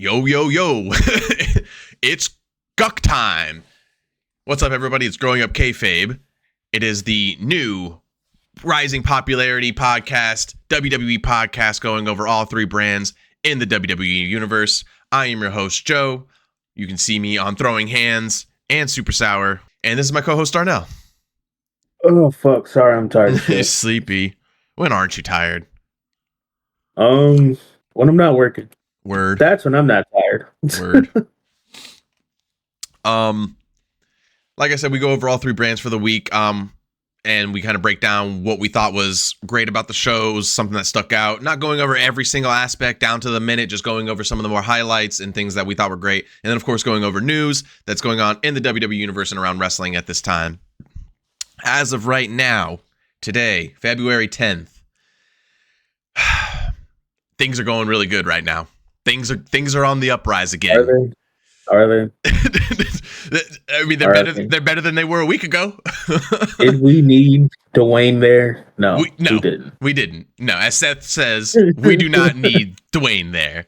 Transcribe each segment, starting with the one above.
Yo, yo, yo. It's Guck time. What's up, everybody? It's Growing Up Kayfabe. It is the new rising popularity podcast, WWE podcast, going over all three brands in the WWE universe. I am your host, Joe. You can see me on Throwing Hands and Super Sour. And this is my co-host, Darnell. Oh, fuck. Sorry, I'm tired of shit. Sleepy. When aren't you tired? When I'm not working. Word. That's when I'm not tired. Word. Like I said, we go over all three brands for the week. And we kind of break down what we thought was great about the shows, something that stuck out. Not going over every single aspect down to the minute, just going over some of the more highlights and things that we thought were great. And then, of course, going over news that's going on in the WWE universe and around wrestling at this time. As of right now, today, February 10th, things are going really good right now. Things are on the uprise again. Are they? I mean, they're better than they were a week ago. Did we need Dwayne there? No, we didn't. We didn't. No, as Seth says, we do not need Dwayne there.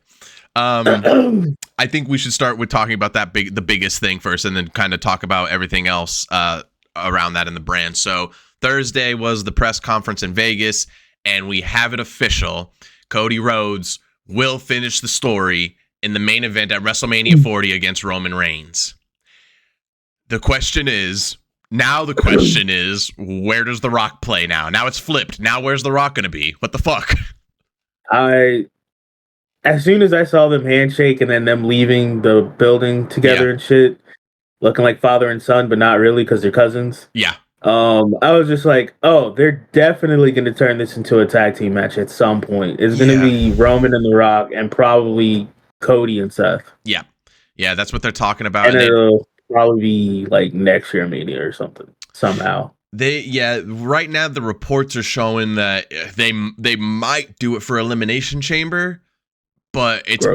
I think we should start with talking about the biggest thing first, and then kind of talk about everything else around that in the brand. So Thursday was the press conference in Vegas, and we have it official. Cody Rhodes will finish the story in the main event at Wrestlemania 40 against Roman Reigns. The question is, where does The Rock play now? Now it's flipped. Now where's The Rock going to be? What the fuck? As soon as I saw them handshake and then them leaving the building together and shit, looking like father and son, but not really because they're cousins. Yeah. I was just like, oh, they're definitely going to turn this into a tag team match at some point. It's going to be Roman and The Rock and probably Cody and Seth. Yeah. Yeah, that's what they're talking about. And it'll probably be like next year Mania or something, somehow. Right now the reports are showing that they might do it for Elimination Chamber, but it's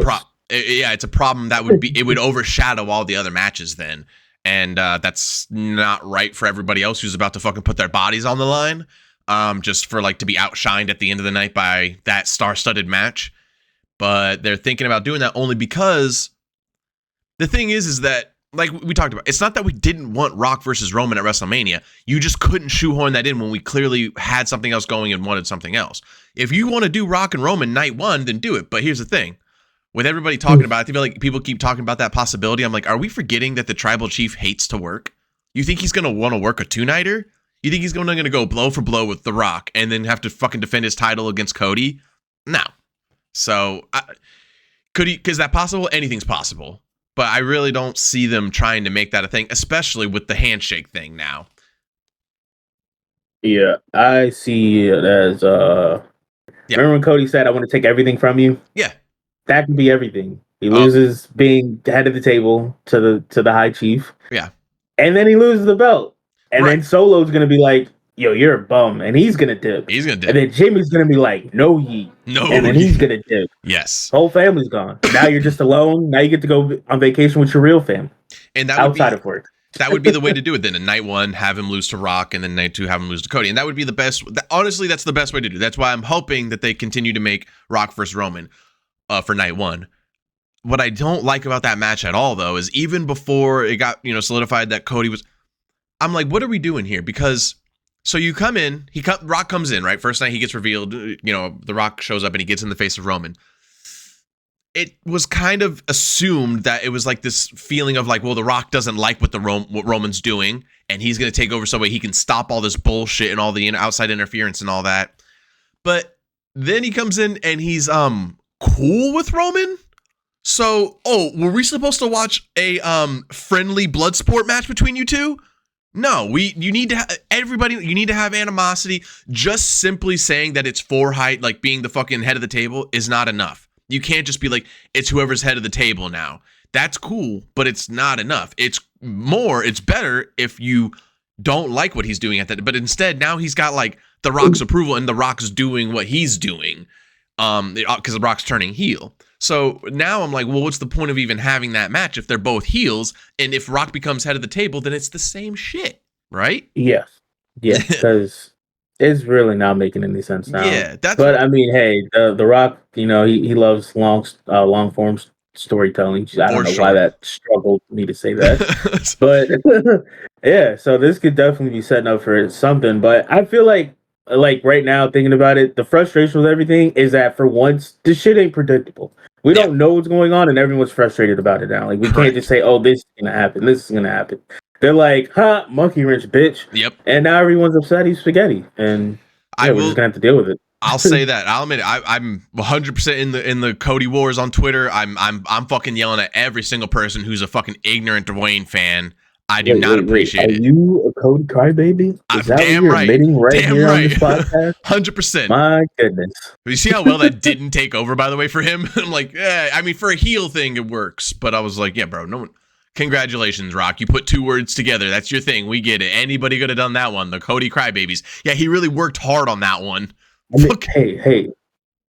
it's a problem that would overshadow all the other matches then. And that's not right for everybody else who's about to fucking put their bodies on the line, just for to be outshined at the end of the night by that star-studded match. But they're thinking about doing that only because the thing is that, like we talked about, it's not that we didn't want Rock versus Roman at WrestleMania. You just couldn't shoehorn that in when we clearly had something else going and wanted something else. If you want to do Rock and Roman night one, then do it. But here's the thing. With everybody talking about it, I feel like people keep talking about that possibility. I'm like, are we forgetting that the tribal chief hates to work? You think he's going to want to work a two-nighter? You think he's going to go blow for blow with The Rock and then have to fucking defend his title against Cody? No. So, is that possible? Anything's possible. But I really don't see them trying to make that a thing, especially with the handshake thing now. Yeah, I see it as, remember when Cody said, I want to take everything from you? Yeah. That can be everything. He loses being head of the table to the high chief. Yeah. And then he loses the belt. And then Solo's going to be like, yo, you're a bum. And he's going to dip. And then Jimmy's going to be like, no, ye. No. And then he's going to dip. Yes. Whole family's gone. Now you're just alone. Now you get to go on vacation with your real family. And that outside of work. That would be the way to do it then. In night one, have him lose to Rock, and then night two, have him lose to Cody. And that would be the best. Honestly, that's the best way to do it. That's why I'm hoping that they continue to make Rock versus Roman for night one. What I don't like about that match at all, though, is even before it got solidified that Cody was, I'm like, what are we doing here? Because so you come in, Rock comes in, right? First night he gets revealed, The Rock shows up and he gets in the face of Roman. It was kind of assumed that it was like this feeling of like, well, The Rock doesn't like what what Roman's doing, and he's going to take over so he can stop all this bullshit and all the outside interference and all that. But then he comes in and he's cool with Roman. So, were we supposed to watch a friendly blood sport match between you two? No, you need to you need to have animosity. Just simply saying that it's for height, like being the fucking head of the table, is not enough. You can't just be like, it's whoever's head of the table now. That's cool, but it's not enough. It's better if you don't like what he's doing at that. But instead, now he's got like The Rock's approval and The Rock's doing what he's doing because The Rock's turning heel. So now I'm like, well, what's the point of even having that match if they're both heels? And if Rock becomes head of the table, then it's the same shit, right? Yes. Yeah, because it's really not making any sense now. Yeah, but I mean, hey, the Rock, he loves long form storytelling. I don't For know why sure. that struggled me to say that, but yeah. So this could definitely be setting up for something. But I feel like right now thinking about it, the frustration with everything is that for once this shit ain't predictable. We Yeah. don't know what's going on, and everyone's frustrated about it now. Like we can't just Correct. say, "Oh, this is gonna happen. This is gonna happen." They're like, "Huh, monkey wrench, bitch," Yep. and now everyone's upset he's spaghetti, and I yeah, we're just will. gonna have to deal with it. I'll say that. I'll admit it. I'm 100% in the Cody wars on Twitter. I'm fucking yelling at every single person who's a fucking ignorant Dwayne fan. I do not Wait. appreciate Are it. you a Cody crybaby? Is that what Damn you're right. admitting right Damn here on right. this podcast? 100%. My goodness. You see how well that didn't take over, by the way, for him? I'm like, I mean, for a heel thing, it works. But I was like, yeah, bro, no one. Congratulations, Rock. You put two words together. That's your thing. We get it. Anybody could have done that one. The Cody Crybabies. Yeah, he really worked hard on that one. I mean, hey.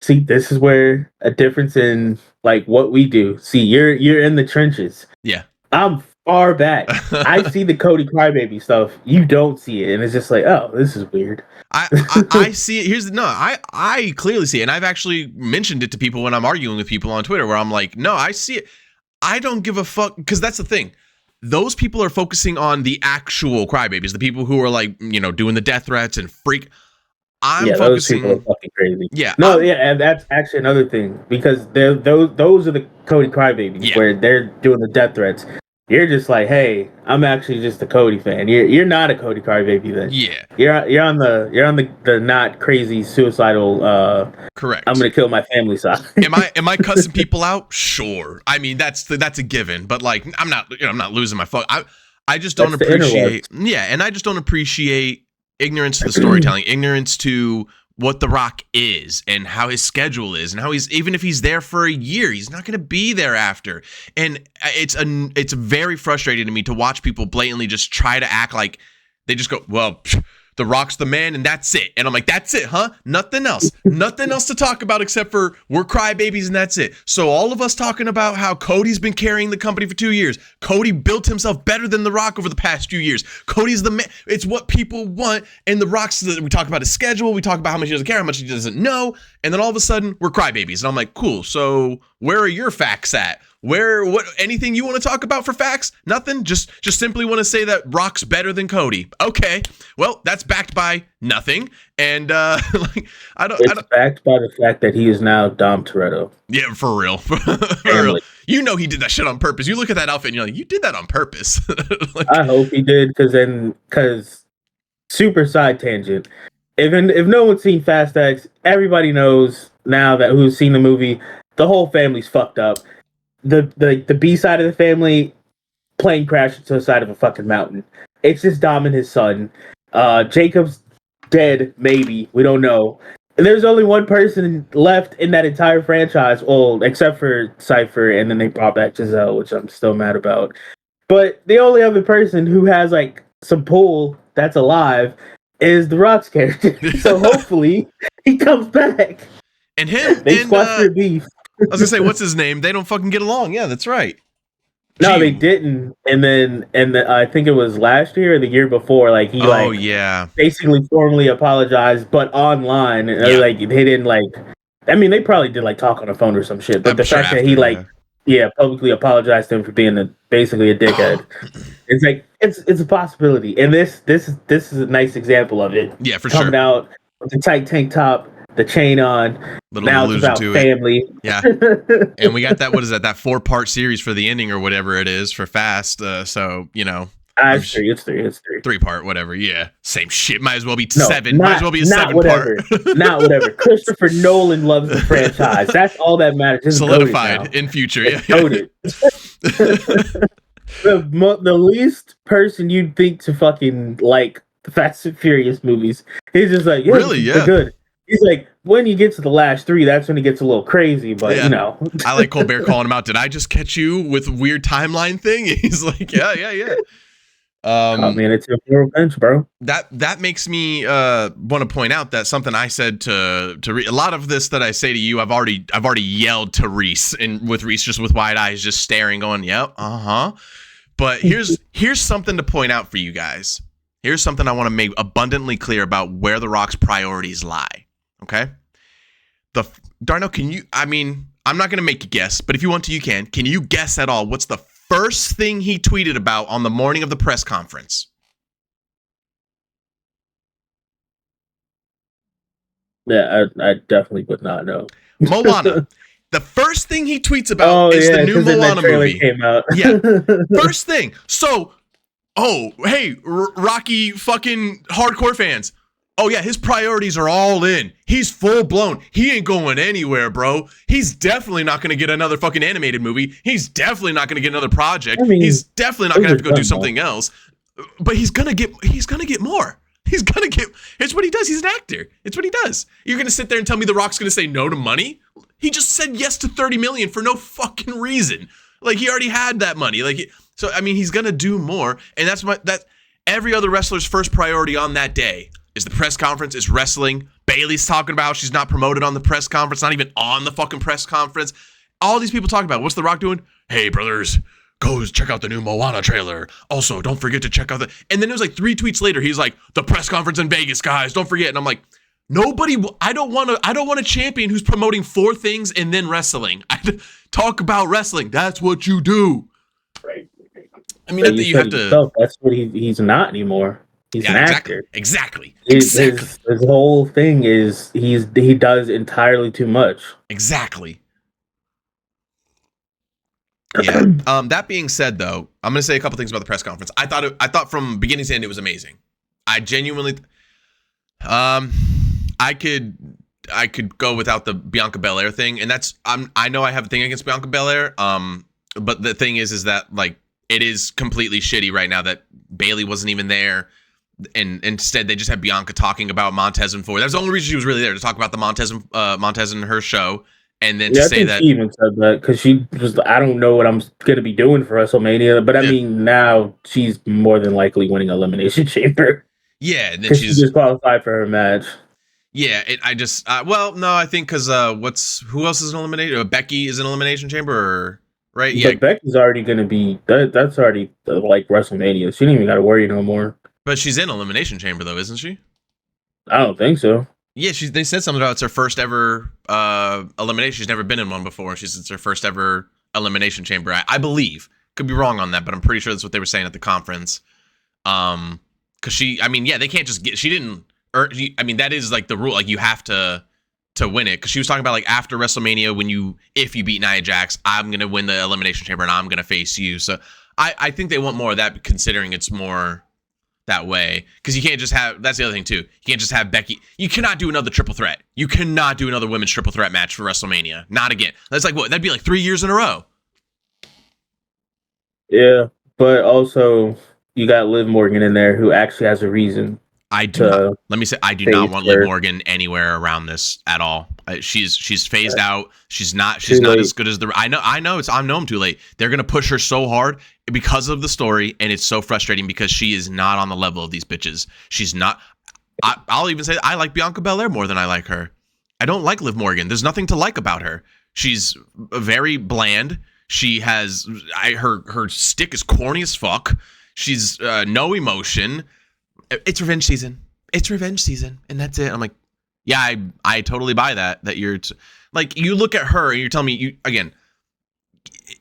See, this is where a difference in like what we do. See, you're in the trenches. Yeah. I'm far back. I see the Cody Crybaby stuff. You don't see it, and it's just like, oh, this is weird. I see it. I clearly see it. And I've actually mentioned it to people when I'm arguing with people on Twitter where I'm like, no, I see it. I don't give a fuck. Because that's the thing. Those people are focusing on the actual crybabies, the people who are like, doing the death threats and freak. I'm focusing. Those people are fucking crazy. Yeah. And that's actually another thing because those are the Cody Crybabies where they're doing the death threats. You're just like, hey, I'm actually just a Cody fan. You're not a Cody Crybaby then. Yeah. You're on the not crazy suicidal. Correct. I'm gonna kill my family side. am I cussing people out? Sure. I mean that's a given. But like I'm not losing my fuck. I just don't appreciate. Yeah, and I just don't appreciate ignorance to the storytelling, ignorance to what The Rock is and how his schedule is and how even if he's there for a year, he's not going to be there after. And it's very frustrating to me to watch people blatantly just try to act like they just go, well, The Rock's the man and that's it. And I'm like, that's it, huh? Nothing else. Nothing else to talk about except for we're crybabies and that's it. So all of us talking about how Cody's been carrying the company for 2 years. Cody built himself better than The Rock over the past few years. Cody's the man. It's what people want. And The Rock's, we talk about his schedule. We talk about how much he doesn't care, how much he doesn't know. And then all of a sudden we're crybabies. And I'm like, cool. So where are your facts at? Anything you want to talk about for facts? Nothing? Just simply want to say that Rock's better than Cody. Okay. Well, that's backed by nothing. And it's backed by the fact that he is now Dom Toretto. Yeah, for real. For real. You know he did that shit on purpose. You look at that outfit and you're like, you did that on purpose. I hope he did because super side tangent. If no one's seen Fast X, everybody knows now that who's seen the movie, the whole family's fucked up. The B side of the family, plane crashed into the side of a fucking mountain. It's just Dom and his son. Jacob's dead, maybe. We don't know. And there's only one person left in that entire franchise, well, except for Cypher, and then they brought back Giselle, which I'm still mad about. But the only other person who has like some pull that's alive is The Rock's character. So hopefully he comes back. And him, they squash their beef. I was gonna say, what's his name? They don't fucking get along. Yeah, that's right. No, they didn't. And then I think it was last year or the year before. Like he basically formally apologized, but online. Like they didn't like. I mean, they probably did like talk on the phone or some shit. But the fact that he publicly apologized to him for being basically a dickhead. It's like it's a possibility, and this is a nice example of it. Yeah, for coming out with the tight tank top, the chain on. Now it's about family. Yeah, and we got that. What is that? That 4-part series for the ending or whatever it is for Fast. So it's three. It's 3-part, whatever. Yeah, same shit. Might as well be 7. Might as well be a 7-part. Not whatever. Christopher Nolan loves the franchise. That's all that matters. It's solidified in future. It's goated. The least person you'd think to fucking like the Fast and Furious movies. He's just like, they're good. He's like, when you get to the last 3, that's when he gets a little crazy, but I like Colbert calling him out. Did I just catch you with a weird timeline thing? He's like, yeah. I mean, it's a real bench, bro. That makes me want to point out that something I said to a lot of this that I say to you, I've already yelled to Reese, and with Reese just with wide eyes, just staring, going, yep, But here's something to point out for you guys. Here's something I want to make abundantly clear about where The Rock's priorities lie. Okay, Darnell, can you? I mean, I'm not going to make you guess, but if you want to, you can. Can you guess at all what's the first thing he tweeted about on the morning of the press conference? Yeah, I definitely would not know. Moana. The first thing he tweets about is the new Moana movie. Came out. Yeah. First thing. So, hey, Rocky fucking hardcore fans. Oh, yeah, his priorities are all in. He's full blown. He ain't going anywhere, bro. He's definitely not going to get another fucking animated movie. He's definitely not going to get another project. I mean, he's definitely not going to have to go do something else. But he's going to get more. He's going to get, it's what he does. He's an actor. It's what he does. You're going to sit there and tell me The Rock's going to say no to money? He just said yes to 30 million for no fucking reason. Like, he already had that money. Like, so, I mean, he's going to do more. And that's every other wrestler's first priority on that day is the press conference, is wrestling. Bayley's talking about she's not promoted on the press conference, not even on the fucking press conference. All these people talking about, what's The Rock doing? Hey, brothers, go check out the new Moana trailer. Also, don't forget to check out and then it was like 3 tweets later, he's like, the press conference in Vegas, guys, don't forget. And I'm like, I don't want a champion who's promoting 4 things and then wrestling. Talk about wrestling. That's what you do. Right. I mean, you have to. That's what he's not anymore. He's an actor. Exactly. His whole thing is he does entirely too much. Exactly. Yeah. That being said, though, I'm going to say a couple things about the press conference. I thought from beginning to end it was amazing. I genuinely, I could go without the Bianca Belair thing, and I know I have a thing against Bianca Belair. But the thing is that like it is completely shitty right now that Bayley wasn't even there. And instead, they just had Bianca talking about Montez and Ford. That's the only reason she was really there, to talk about the Montez and her show. And then to say that she even said that because she was, I don't know what I'm going to be doing for WrestleMania, but I mean, now she's more than likely winning Elimination Chamber. Yeah, and then she's disqualified for her match. Yeah, no, I think because who else is an elimination? Becky is an Elimination Chamber, right? Yeah, but Becky's already going to be that's already like WrestleMania. She didn't even got to worry no more. But she's in Elimination Chamber, though, isn't she? I don't think so. Yeah, they said something about it's her first ever elimination. She's never been in one before. It's her first ever Elimination Chamber. I believe. Could be wrong on that, but I'm pretty sure that's what they were saying at the conference. Because they can't just get. She didn't. That is like the rule. Like you have to win it. Because she was talking about like after WrestleMania, if you beat Nia Jax, I'm gonna win the Elimination Chamber and I'm gonna face you. So I think they want more of that, considering it's more that way, because you can't just have, that's the other thing too, you can't just have Becky. You cannot do another triple threat. You cannot do another women's triple threat match for WrestleMania. Not again. That's like what, that'd be like 3 years in a row. Yeah, but also you got Liv Morgan in there, who actually has a reason. I do not want Liv Morgan anywhere around this at all. She's phased out. She's not as good as I know I'm too late. They're gonna push her so hard because of the story, and it's so frustrating because she is not on the level of these bitches. She's not. I'll even say I like Bianca Belair more than I like her. I don't like Liv Morgan. There's nothing to like about her. She's very bland. She has her stick is corny as fuck. She's no emotion. It's revenge season. And that's it. I'm like, yeah, I totally buy that you're like, you look at her and you're telling me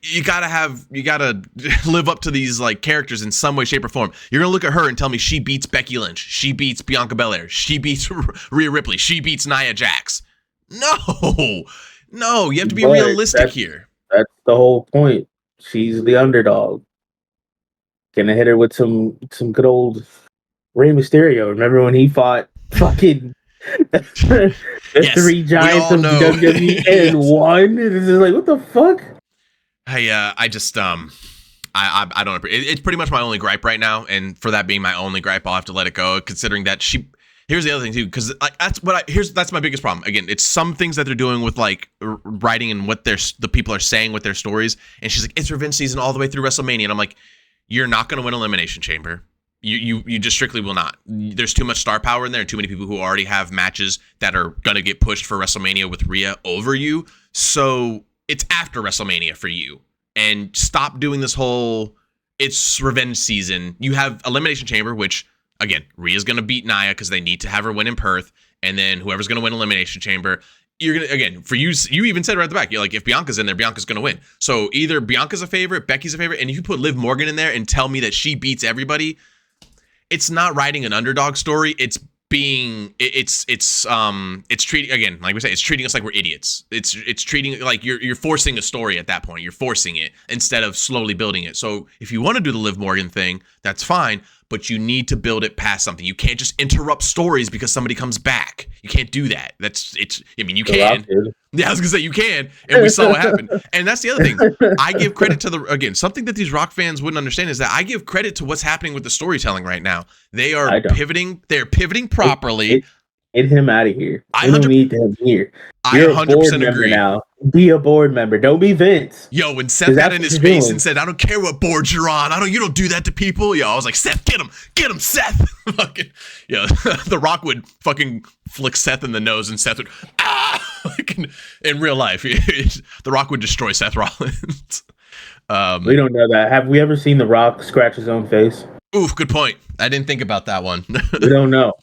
you gotta live up to these like characters in some way, shape, or form. You're gonna look at her and tell me she beats Becky Lynch, she beats Bianca Belair, she beats Rhea Ripley, she beats Nia Jax. No, you have to be realistic here. That's the whole point. She's the underdog. Gonna hit her with some good old Rey Mysterio. Remember when he fought fucking the 3 giants of WWE and won? It's just like, what the fuck? I don't. It's pretty much my only gripe right now, and for that being my only gripe, I'll have to let it go. Considering that here's the other thing too, because that's my biggest problem. Again, it's some things that they're doing with like writing and what the people are saying with their stories, and she's like, it's revenge season all the way through WrestleMania, and I'm like, you're not going to win Elimination Chamber. You just strictly will not. There's too much star power in there and too many people who already have matches that are going to get pushed for WrestleMania with Rhea over you. So it's after WrestleMania for you. And stop doing this whole, it's revenge season. You have Elimination Chamber, which, again, Rhea's going to beat Nia because they need to have her win in Perth. And then whoever's going to win Elimination Chamber. you're gonna, again, for you even said right at the back, you're like, if Bianca's in there, Bianca's gonna win. So either Bianca's a favorite, Becky's a favorite, and if you put Liv Morgan in there and tell me that she beats everybody, it's not writing an underdog story. It's treating, again, like we say, it's treating us like we're idiots. It's treating like you're forcing a story at that point. You're forcing it instead of slowly building it. So if you want to do the Liv Morgan thing, that's fine, but you need to build it past something. You can't just interrupt stories because somebody comes back. You can't do that. I mean, you can. Yeah, I was gonna say you can, and we saw what happened. And that's the other thing. I give credit to something that these Rock fans wouldn't understand is that I give credit to what's happening with the storytelling right now. They are pivoting. They're pivoting properly. Get him out of here. We don't need him here. You're 100% agree. Now, be a board member. Don't be Vince. Yo, when Seth got in his face and said, "I don't care what board you're on. You don't do that to people." Yo, I was like, Seth, get him, Seth. Fucking, yo, The Rock would fucking flick Seth in the nose, and Seth would like in real life, The Rock would destroy Seth Rollins. We don't know that. Have we ever seen The Rock scratch his own face? Oof, good point. I didn't think about that one. We don't know.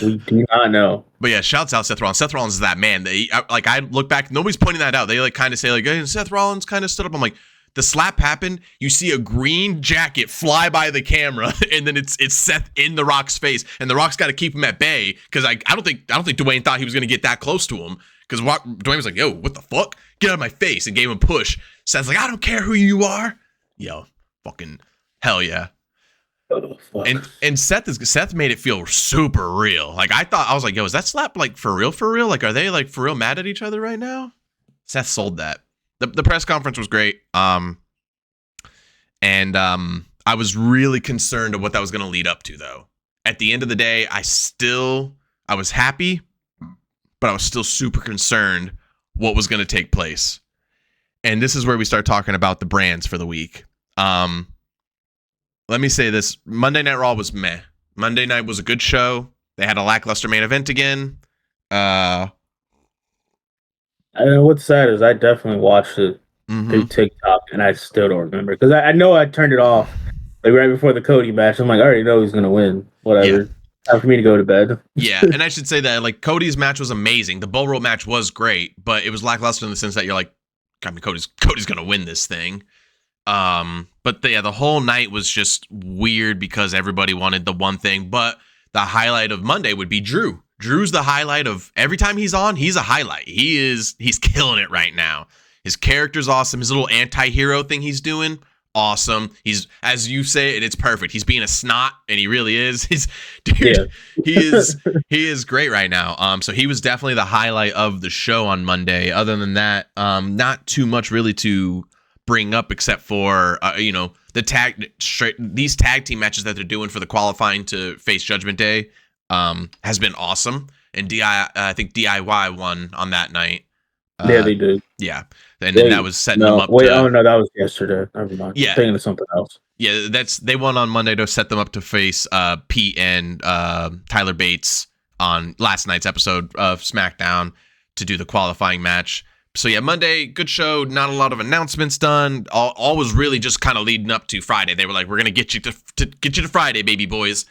We do not know. But yeah, shouts out Seth Rollins. Seth Rollins is that man. I look back, nobody's pointing that out. They like kind of say like, hey, Seth Rollins kind of stood up. I'm like, the slap happened. You see a green jacket fly by the camera, and then it's Seth in The Rock's face, and The Rock's got to keep him at bay because I don't think Dwayne thought he was gonna get that close to him because Dwayne was like, yo, what the fuck? Get out of my face, and gave him a push. Seth's like, I don't care who you are. Yo, fucking hell yeah. Oh, and Seth made it feel super real. Like I was like, yo, is that slap like for real? Like, are they like for real mad at each other right now? Seth sold that. The press conference was great. I was really concerned of what that was going to lead up to, though. At the end of the day, I was happy, but I was still super concerned what was going to take place. And this is where we start talking about the brands for the week. Let me say this. Monday Night Raw was meh. Monday night was a good show. They had a lackluster main event again. What's sad is I definitely watched it through TikTok, and I still don't remember. Because I know I turned it off like right before the Cody match. I'm like, I already know he's going to win. Whatever. Yeah. Time for me to go to bed. Yeah, and I should say that like Cody's match was amazing. The bull rope match was great, but it was lackluster in the sense that you're like, I mean, Cody's going to win this thing. But the whole night was just weird because everybody wanted the one thing, but the highlight of Monday would be Drew. Drew's the highlight of every time he's on, he's a highlight. He's killing it right now. His character's awesome. His little anti-hero thing he's doing, awesome. He's, as you say it, it's perfect. He's being a snot, and he really is. He is great right now. So he was definitely the highlight of the show on Monday. Other than that, not too much really to bring up except for these tag team matches that they're doing for the qualifying to face Judgment Day has been awesome, and I think DIY won on that night. Yeah, they did. Yeah, and then that was setting them up. No, that was yesterday. Never mind. Yeah, thinking of something else. Yeah, they won on Monday to set them up to face Pete and Tyler Bates on last night's episode of SmackDown to do the qualifying match. So yeah, Monday, good show. Not a lot of announcements done. All was really just kind of leading up to Friday. They were like, "We're gonna get you to Friday, baby boys."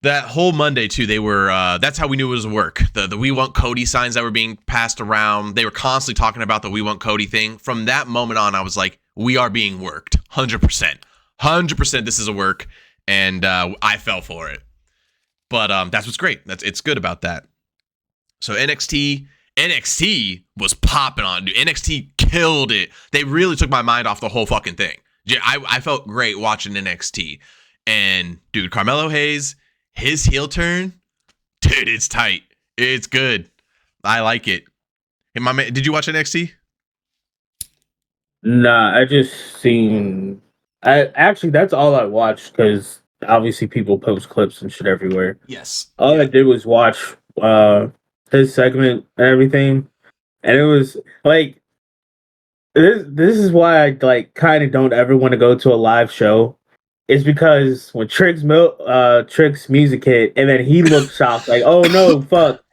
That whole Monday too, they were. That's how we knew it was work. The "We Want Cody" signs that were being passed around. They were constantly talking about the "We Want Cody" thing. From that moment on, I was like, "We are being worked, 100%. This is a work," and I fell for it. But that's what's great. It's good about that. So NXT was popping on, dude. NXT killed it. They really took my mind off the whole fucking thing. I felt great watching NXT. And, dude, Carmelo Hayes, his heel turn, dude, it's tight. It's good. I like it. Hey, my man, did you watch NXT? Nah, I just seen... Actually, that's all I watched, because obviously people post clips and shit everywhere. Yes. All I did was watch... his segment and everything, and it was like this is why I like kind of don't ever want to go to a live show. It's because when Trick's music hit, and then he looked shocked, like, oh no, fuck,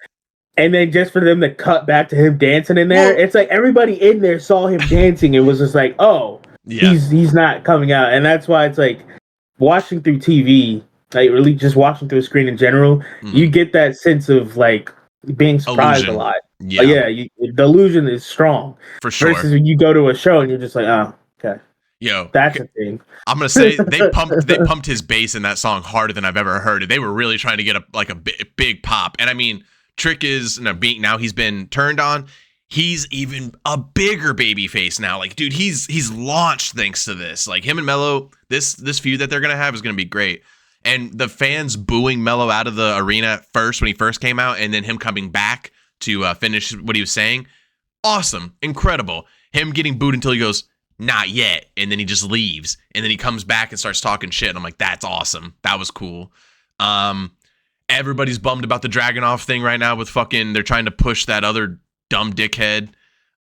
and then just for them to cut back to him dancing in there, it's like everybody in there saw him dancing and was just like, oh, yeah. he's not coming out, and that's why it's like watching through TV, like really just watching through a screen in general, you get that sense of like being surprised a Illusion. lot. Yeah, But yeah, the illusion is strong. for sure. Versus when you go to a show and you're just like, oh, okay, Yo, that's a thing. I'm gonna say they pumped his bass in that song harder than I've ever heard it. They were really trying to get a big pop. And I mean, Trick is being now he's been turned on. He's even a bigger baby face now. Like, dude, he's launched thanks to this. Like him and Mello, this feud that they're gonna have is gonna be great. And the fans booing Mello out of the arena at first when he first came out, and then him coming back to finish what he was saying, awesome, incredible. Him getting booed until he goes, not yet, and then he just leaves, and then he comes back and starts talking shit, and I'm like, that's awesome. That was cool. Everybody's bummed about the Dragunov thing right now with fucking, they're trying to push that other dumb dickhead,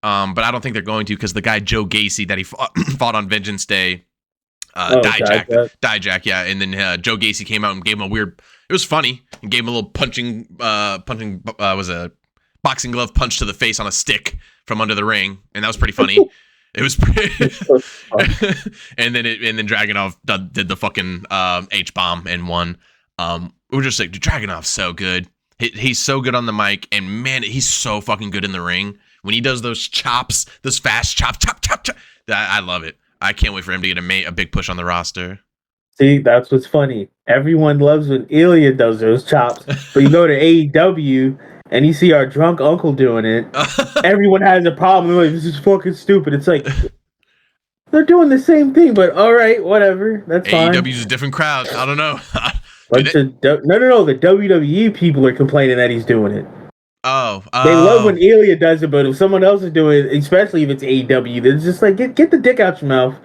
but I don't think they're going to, because the guy Joe Gacy that he fought on Vengeance Day, Dijak, yeah, and then Joe Gacy came out and gave him a weird, it was funny, and gave him a little was a boxing glove punch to the face on a stick from under the ring, and that was pretty funny. It was pretty and then Dragunov did the fucking H-bomb and won. We were just like, dude, Dragunov's so good. He's so good on the mic, and man, he's so fucking good in the ring. When he does those chops, those fast chop. I love it. I can't wait for him to get a big push on the roster. See, that's what's funny. Everyone loves when Ilya does those chops, but you go to AEW and you see our drunk uncle doing it. Everyone has a problem. They're like, this is fucking stupid. It's like, they're doing the same thing, but all right, whatever. That's fine. AEW's a different crowd. I don't know. No. The WWE people are complaining that he's doing it. Oh, they love when Ilya does it, but if someone else is doing it, especially if it's AEW, they're just like, get the dick out your mouth.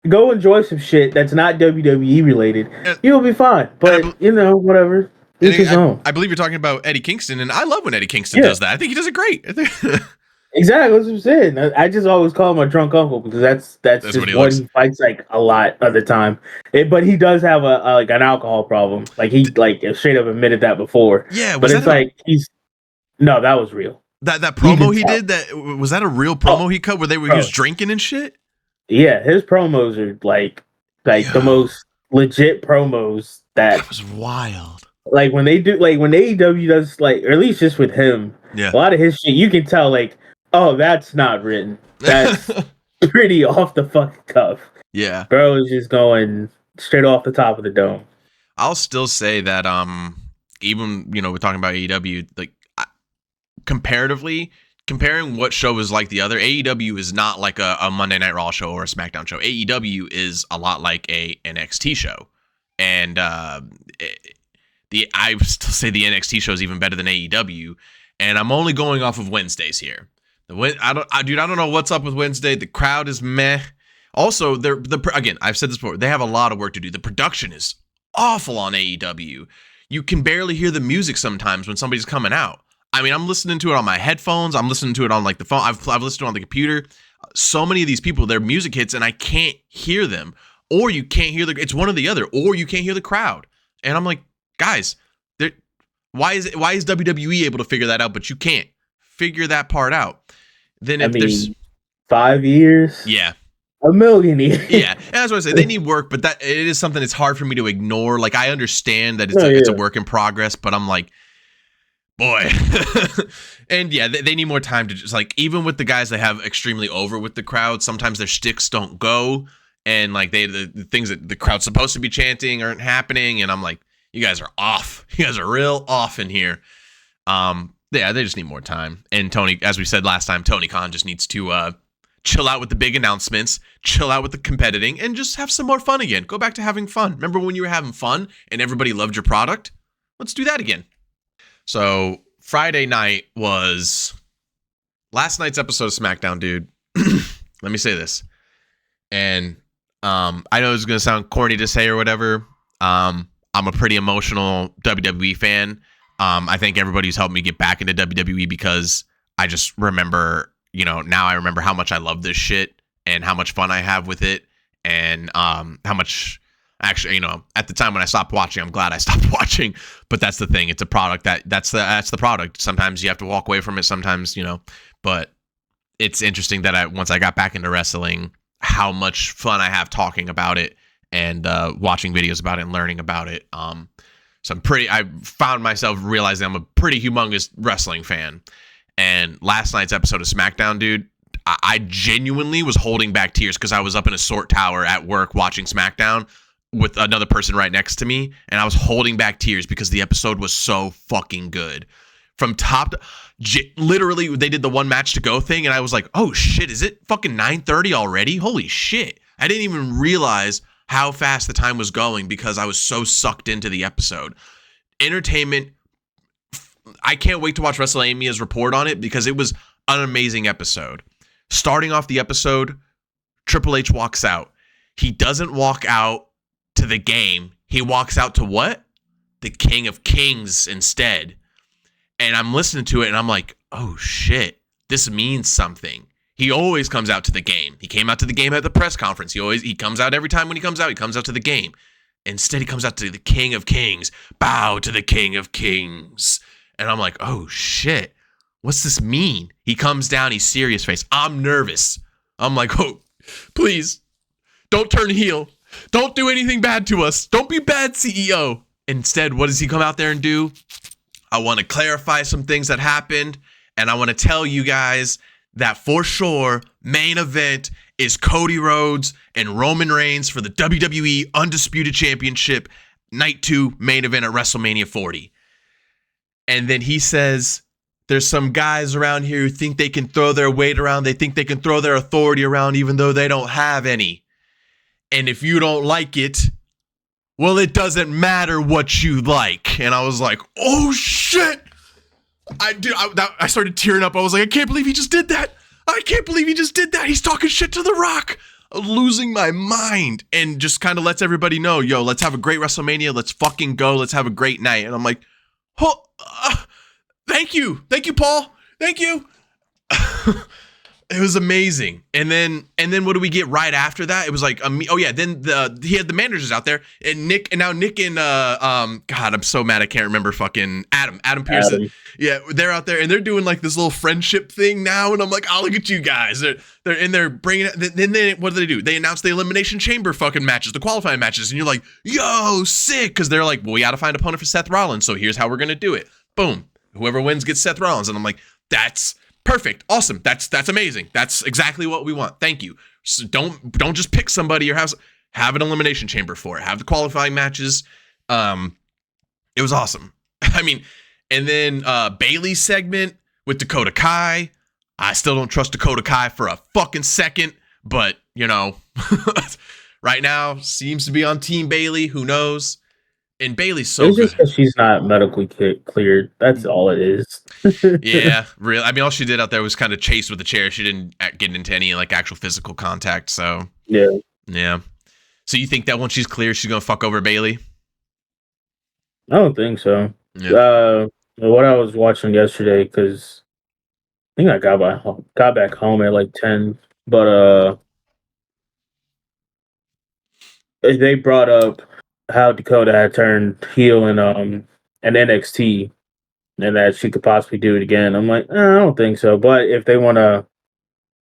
Go enjoy some shit that's not WWE related. You'll be fine. But whatever. I believe you're talking about Eddie Kingston, and I love when Eddie Kingston does that. I think he does it great. Exactly, that's what I'm saying. I just always call him a drunk uncle because that's just what he fights like a lot of the time. But he does have like an alcohol problem. Like he straight up admitted that before. Yeah, but it's like that was real. That promo he did, was that a real promo he cut where he was drinking and shit? Yeah, his promos are like the most legit promos. That was wild. Like when AEW does or at least just with him, a lot of his shit you can tell oh, that's not written. That's pretty off the fucking cuff. Yeah, bro is just going straight off the top of the dome. I'll still say that even we're talking about AEW, comparatively, comparing what show is like the other, AEW is not like a Monday Night Raw show or a SmackDown show. AEW is a lot like a NXT show, and I still say the NXT show is even better than AEW. And I'm only going off of Wednesdays here. I don't know what's up with Wednesday. The crowd is meh. Also, again, I've said this before. They have a lot of work to do. The production is awful on AEW. You can barely hear the music sometimes when somebody's coming out. I mean, I'm listening to it on my headphones. I'm listening to it on the phone. I've listened to it on the computer. So many of these people, their music hits and I can't hear them. Or you can't hear it's one or the other. Or you can't hear the crowd. And I'm like, guys, why is WWE able to figure that out, but you can't figure that part out? Then if there's 5 years, $1 million years, and that's what I say. They need work, but that it is something that's hard for me to ignore. Like I understand that it's a work in progress, but I'm like, boy, and they need more time to just even with the guys they have extremely over with the crowd, sometimes their sticks don't go, and the things that the crowd's supposed to be chanting aren't happening, and I'm like, you guys are off. You guys are real off in here. They just need more time. And Tony, as we said last time, Tony Khan just needs to chill out with the big announcements, chill out with the competing, and just have some more fun again. Go back to having fun. Remember when you were having fun and everybody loved your product? Let's do that again. So Friday night was last night's episode of SmackDown, dude. Let me say this. And I know it's going to sound corny to say or whatever. I'm a pretty emotional WWE fan. I think everybody who's helped me get back into WWE because I just remember, now I remember how much I love this shit and how much fun I have with it and how much actually, at the time when I stopped watching, I'm glad I stopped watching, but that's the thing. It's a product that's the product. Sometimes you have to walk away from it. Sometimes, but it's interesting that once I got back into wrestling, how much fun I have talking about it and watching videos about it and learning about it. So I found myself realizing I'm a pretty humongous wrestling fan. And last night's episode of SmackDown, dude, I genuinely was holding back tears because I was up in a sort tower at work watching SmackDown with another person right next to me, and I was holding back tears because the episode was so fucking good. From top to literally, they did the one match to go thing, and I was like, oh shit, is it fucking 9:30 already? Holy shit. I didn't even realize how fast the time was going because I was so sucked into the episode. Entertainment. I can't wait to watch Wrestlemania's report on it because it was an amazing episode. Starting off the episode, Triple H walks out. He doesn't walk out to the game. He walks out to what? The King of Kings instead. And I'm listening to it and I'm like, oh shit, this means something. He always comes out to the game. He came out to the game at the press conference. He comes out every time when he comes out to the game. Instead, he comes out to the King of Kings. Bow to the King of Kings. And I'm like, oh shit, what's this mean? He comes down, he's serious face. I'm nervous. I'm like, oh, please, don't turn heel. Don't do anything bad to us. Don't be bad, CEO. Instead, what does he come out there and do? I want to clarify some things that happened, and I want to tell you guys that for sure, main event is Cody Rhodes and Roman Reigns for the WWE Undisputed Championship, Night 2 main event at WrestleMania 40. And then he says, there's some guys around here who think they can throw their weight around. They think they can throw their authority around even though they don't have any. And if you don't like it, well, it doesn't matter what you like. And I was like, oh shit. I started tearing up. I was like, I can't believe he just did that. I can't believe he just did that. He's talking shit to The Rock. Losing my mind. And just kind of lets everybody know, yo, let's have a great WrestleMania. Let's fucking go. Let's have a great night. And I'm like, oh, thank you, Paul. Thank you. It was amazing. And then what do we get right after that? It was like, then he had the managers out there, and Nick and God, I'm so mad I can't remember fucking Adam Pearson. Yeah, they're out there and they're doing like this little friendship thing now, and I'm like, oh, look at you guys. They're bringing it. Then what do? They announce the Elimination Chamber fucking matches, the qualifying matches, and you're like, yo, sick, because they're like, well, we got to find an opponent for Seth Rollins, so here's how we're gonna do it. Boom, whoever wins gets Seth Rollins, and I'm like, that's perfect, awesome, that's amazing, that's exactly what we want. Thank you. So don't just pick somebody or have an elimination chamber for it. Have the qualifying matches. It was awesome. I mean, and then Bailey's segment with Dakota Kai. I still don't trust Dakota Kai for a fucking second, but you know, right now seems to be on Team Bailey. Who knows? And Bailey's so it's good. Just because she's not medically cleared. That's all it is. Yeah, really. I mean, all she did out there was kind of chase with the chair. She didn't get into any like actual physical contact. So yeah. So you think that once she's clear, she's gonna fuck over Bailey? I don't think so. Yeah. What I was watching yesterday, because I think I got back home at like 10, but they brought up how Dakota had turned heel in NXT, and that she could possibly do it again. I'm like, I don't think so. But if they want to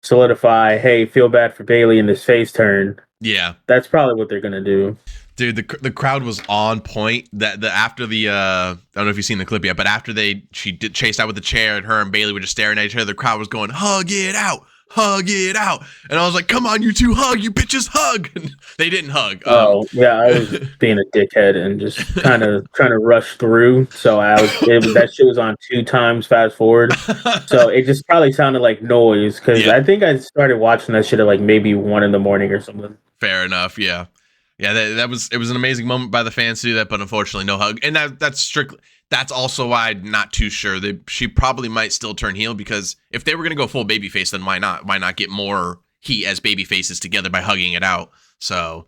solidify, hey, feel bad for Bailey in this face turn, yeah, that's probably what they're gonna do. Dude, the crowd was on point. After the I don't know if you've seen the clip yet, but after she did chased out with the chair and her and Bailey were just staring at each other, the crowd was going, hug it out. And I was like, come on, you two, hug, you bitches, hug. And they didn't hug. I was being a dickhead and just kind of trying to rush through. So that shit was on 2 times fast forward. So it just probably sounded like noise, because I think I started watching that shit at like maybe 1 a.m. or something. Fair enough, yeah. Yeah, it was an amazing moment by the fans to do that, but unfortunately no hug. And that's also why I'm not too sure that she probably might still turn heel, because if they were going to go full babyface, then why not? Why not get more heat as baby faces together by hugging it out? So,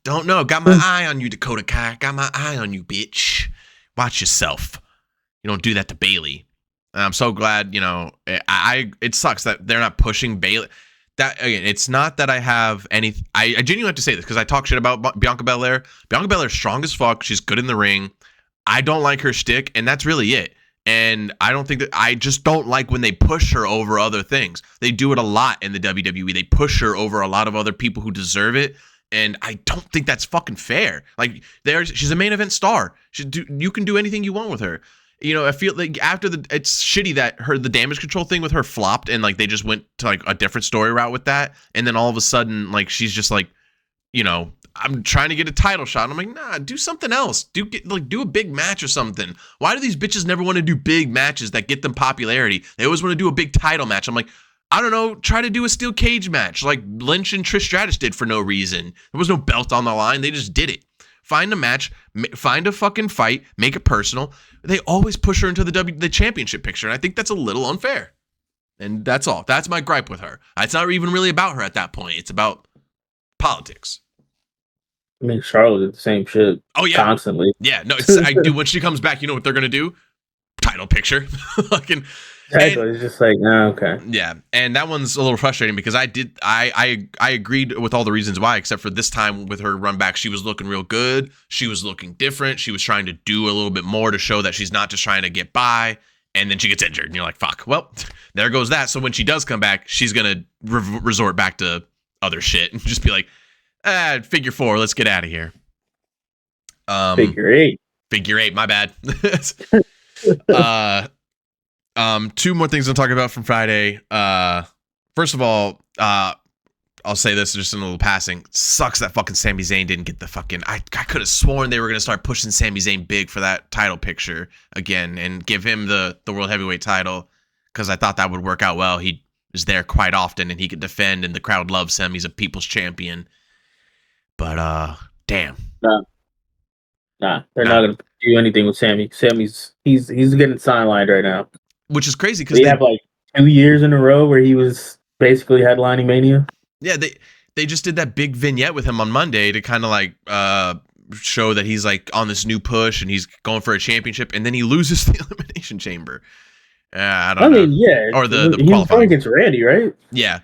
don't know. Got my eye on you, Dakota Kai. Got my eye on you, bitch. Watch yourself. You don't do that to Bailey. And I'm so glad, it sucks that they're not pushing Bailey. That, again, it's not that I have any. I genuinely have to say this because I talk shit about Bianca Belair. Bianca Belair's strong as fuck. She's good in the ring. I don't like her shtick, and that's really it. And I just don't like when they push her over other things. They do it a lot in the WWE. They push her over a lot of other people who deserve it. And I don't think that's fucking fair. Like, she's a main event star. You can do anything you want with her. You know, I feel like it's shitty that the damage control thing with her flopped, and like they just went to like a different story route with that. And then all of a sudden, like, she's just like, you know, I'm trying to get a title shot. And I'm like, nah, do something else. Do a big match or something. Why do these bitches never want to do big matches that get them popularity? They always want to do a big title match. I'm like, I don't know, try to do a steel cage match like Lynch and Trish Stratus did for no reason. There was no belt on the line. They just did it. Find a match, find a fucking fight, make it personal. They always push her into the championship picture, and I think that's a little unfair. And that's all. That's my gripe with her. It's not even really about her at that point. It's about politics. I mean, Charlotte did the same shit. Oh yeah, constantly. Yeah, no, I do. When she comes back, you know what they're gonna do? Title picture. Fucking. Exactly. It's just like, nah, okay. Yeah, and that one's a little frustrating because I agreed with all the reasons why, except for this time with her run back, she was looking real good. She was looking different. She was trying to do a little bit more to show that she's not just trying to get by. And then she gets injured, and you're like, fuck. Well, there goes that. So when she does come back, she's gonna resort back to other shit and just be like, figure 4, let's get out of here. Figure 8. Figure 8. My bad. 2 more things I'm talking about from Friday. First of all, I'll say this just in a little passing. Sucks that fucking Sami Zayn didn't get the fucking. I could have sworn they were gonna start pushing Sami Zayn big for that title picture again and give him the world heavyweight title, because I thought that would work out well. He is there quite often and he could defend, and the crowd loves him. He's a people's champion. But damn. Nah, they're not gonna do anything with Sammy. Sammy's he's getting sidelined right now. Which is crazy because they have like 2 years in a row where he was basically headlining Mania. Yeah, they just did that big vignette with him on Monday to kind of like show that he's like on this new push and he's going for a championship, and then he loses the Elimination Chamber. I don't know. I mean, yeah. Or the he was qualifying going against Randy, right? Yeah.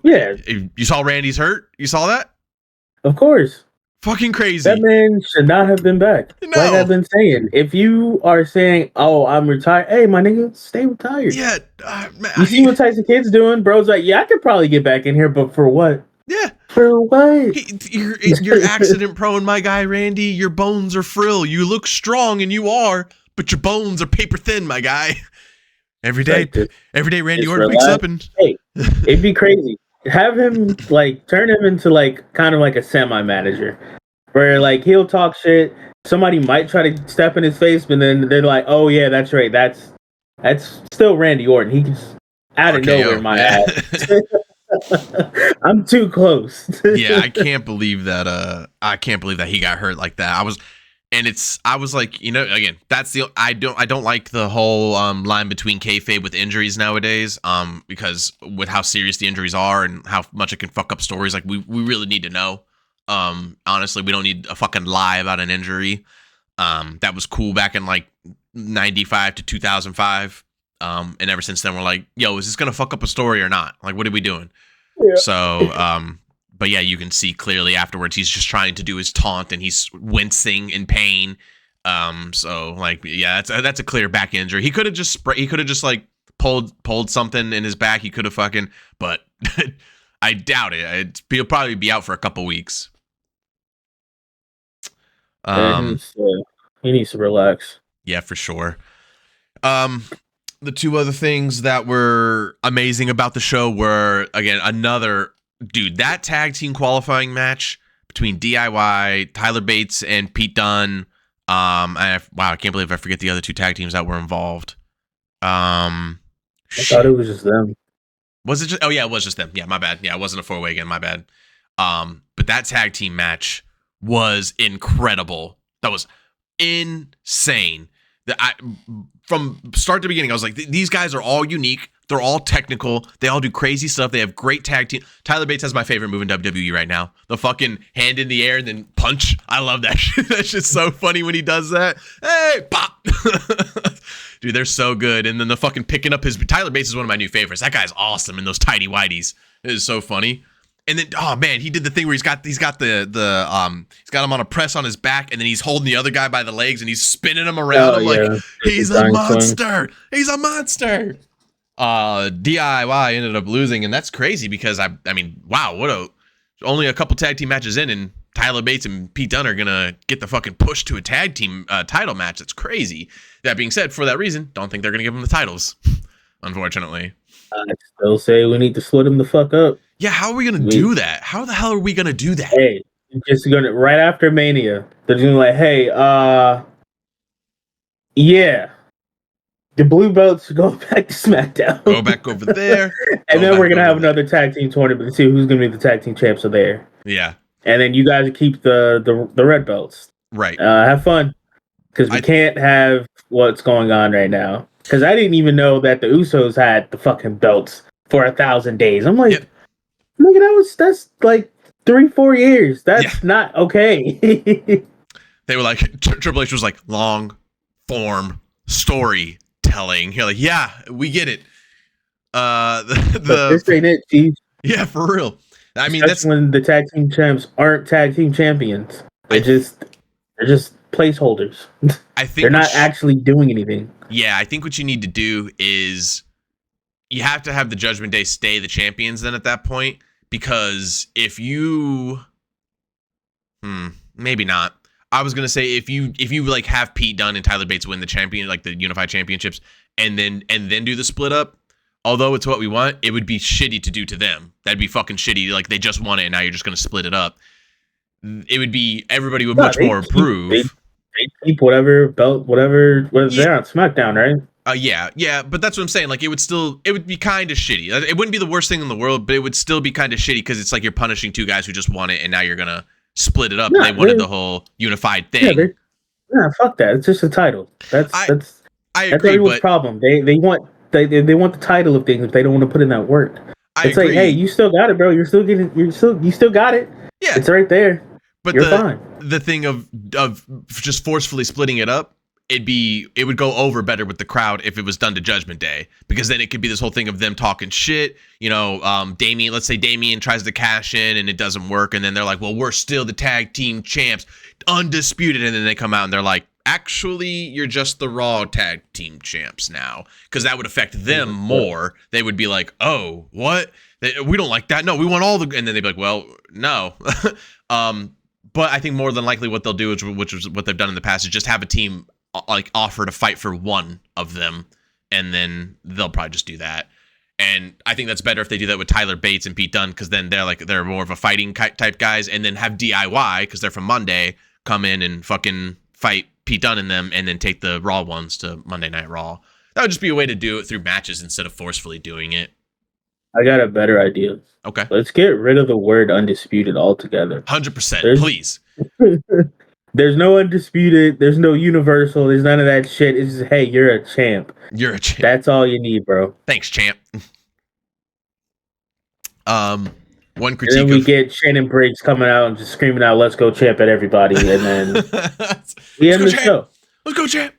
Yeah. You saw Randy's hurt? You saw that? Of course. Fucking crazy. That man should not have been back. No. Like I've been saying, if you are saying, "Oh, I'm retired," hey, my nigga, stay retired. Yeah, man, you see what Tyson Kidd's doing? Bro's like, yeah, I could probably get back in here, but for what? Yeah, for what? You're accident prone, my guy, Randy. Your bones are frill. You look strong, and you are, but your bones are paper thin, my guy. Every day, Randy Orton wakes up and hey, it'd be crazy. Have him like turn him into like kind of like a semi-manager, where like he'll talk shit. Somebody might try to step in his face, but then they're like, "Oh yeah, that's right. That's still Randy Orton. He just out of nowhere, my ass. I'm too close." Yeah, I can't believe that. I can't believe that he got hurt like that. I was like, you know, again, that's I don't like the whole line between kayfabe with injuries nowadays. Because with how serious the injuries are and how much it can fuck up stories, like we really need to know. Honestly, we don't need a fucking lie about an injury. That was cool back in like 95 to 2005. And ever since then, we're like, yo, is this gonna fuck up a story or not? Like, what are we doing? Yeah. So, but yeah, you can see clearly afterwards he's just trying to do his taunt and he's wincing in pain. So like, yeah, that's a clear back injury. He could have just like pulled something in his back. He could have fucking, but I doubt it. He'll probably be out for a couple weeks. He needs to relax. Yeah, for sure. The 2 other things that were amazing about the show were, again, that tag team qualifying match between DIY, Tyler Bates, and Pete Dunne. I can't believe I forget the other 2 tag teams that were involved. I thought it was just them. Was it just? Oh yeah, it was just them. Yeah, my bad. Yeah, it wasn't a 4-way again. My bad. But that tag team match was incredible. That was insane. From start to beginning, I was like, these guys are all unique. They're all technical. They all do crazy stuff. They have great tag team. Tyler Bates has my favorite move in WWE right now. The fucking hand in the air and then punch. I love that shit. That shit's so funny when he does that. Hey, pop. Dude, they're so good. And then the fucking picking up Tyler Bates is one of my new favorites. That guy's awesome in those tidy whities. It is so funny. And then, oh man, he did the thing where he's got him on a press on his back, and then he's holding the other guy by the legs and he's spinning him around. Like, he's a monster. He's a monster. DIY ended up losing, and that's crazy because I mean, wow, only a couple tag team matches in, and Tyler Bates and Pete Dunne are gonna get the fucking push to a tag team title match. That's crazy. That being said, for that reason, don't think they're gonna give them the titles. Unfortunately, I still say we need to split them the fuck up. yeah. How are we gonna do that? How the hell are we gonna do that? Hey, just gonna right after Mania, they're gonna be like, hey, yeah, the blue belts go back to SmackDown. Go back over there, and then we're gonna have another tag team tournament to see who's gonna be the tag team champs are there. Yeah, and then you guys keep the red belts. Right. Have fun, because we can't have what's going on right now. Because I didn't even know that the Usos had the fucking belts for 1,000 days. I'm like, nigga, that's like 3-4 years. That's not okay. They were like, Triple H was like, long form storytelling. You're like, yeah, we get it. This ain't it, Chief. Yeah, for real. I mean, that's when the tag team champs aren't tag team champions. They're just placeholders. I think they're not actually doing anything. Yeah, I think what you need to do is you have to have the Judgment Day stay the champions then at that point, because if you maybe not. I was gonna say if you like have Pete Dunne and Tyler Bates win the champion, like the unified championships, and then do the split up, although it's what we want, it would be shitty to do to them. That'd be fucking shitty. Like, they just won it and now you're just gonna split it up. It would be, everybody would much more approve. They keep whatever belt, whatever they're on SmackDown, right? Yeah, but that's what I'm saying. Like, it would be kind of shitty. It wouldn't be the worst thing in the world, but it would still be kind of shitty because it's like you're punishing two guys who just won it and now you're gonna split it up. They wanted the whole unified thing. Yeah, fuck that. It's just a title. I agree, that's everyone's problem. They want the title of things if they don't want to put in that work. It's like, hey, you still got it, bro. You still got it. Yeah, it's right there. But you're fine. The thing of just forcefully splitting it up, it would go over better with the crowd if it was done to Judgment Day, because then it could be this whole thing of them talking shit. You know, Damien, let's say Damien tries to cash in and it doesn't work, and then they're like, well, we're still the tag team champs, undisputed, and then they come out and they're like, actually, you're just the Raw tag team champs now, because that would affect them more. They would be like, oh, what? We don't like that. No, we want all the, and then they'd be like, well, no. But I think more than likely what they'll do, which is what they've done in the past, is just have a team like offer to fight for one of them, and then they'll probably just do that. And I think that's better if they do that with Tyler Bates and Pete Dunne, because then they're more of a fighting type guys, and then have DIY, because they're from Monday, come in and fucking fight Pete Dunne and them, and then take the Raw ones to Monday Night Raw. That would just be a way to do it through matches instead of forcefully doing it. I got a better idea. Okay. Let's get rid of the word undisputed altogether. 100%, please. There's no undisputed. There's no universal. There's none of that shit. It's just, hey, you're a champ. You're a champ. That's all you need, bro. Thanks, champ. One critique. And then we get Shannon Briggs coming out and just screaming out, "Let's go, champ!" at everybody, and then we end the show. Let's go, champ.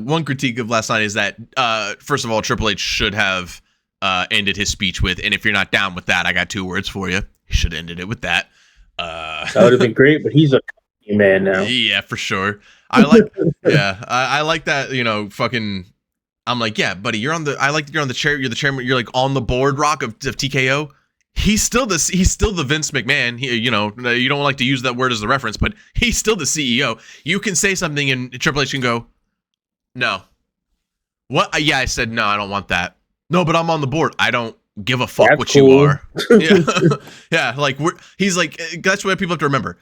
One critique of last night is that, first of all, Triple H should have ended his speech with, and if you're not down with that, I got 2 words for you. He should have ended it with that. That would have been great, but he's a man now. Yeah, for sure. I like that, you know, fucking, I'm like, yeah, buddy, you're on the chair, you're the chairman, you're like on the board, Rock, of TKO. He's still the Vince McMahon. You know, you don't like to use that word as the reference, but he's still the CEO. You can say something and Triple H can go, no. What? Yeah, I said, no, I don't want that. No, but I'm on the board. I don't give a fuck. That's what cool. You are. Yeah. Yeah, like he's like, that's what people have to remember.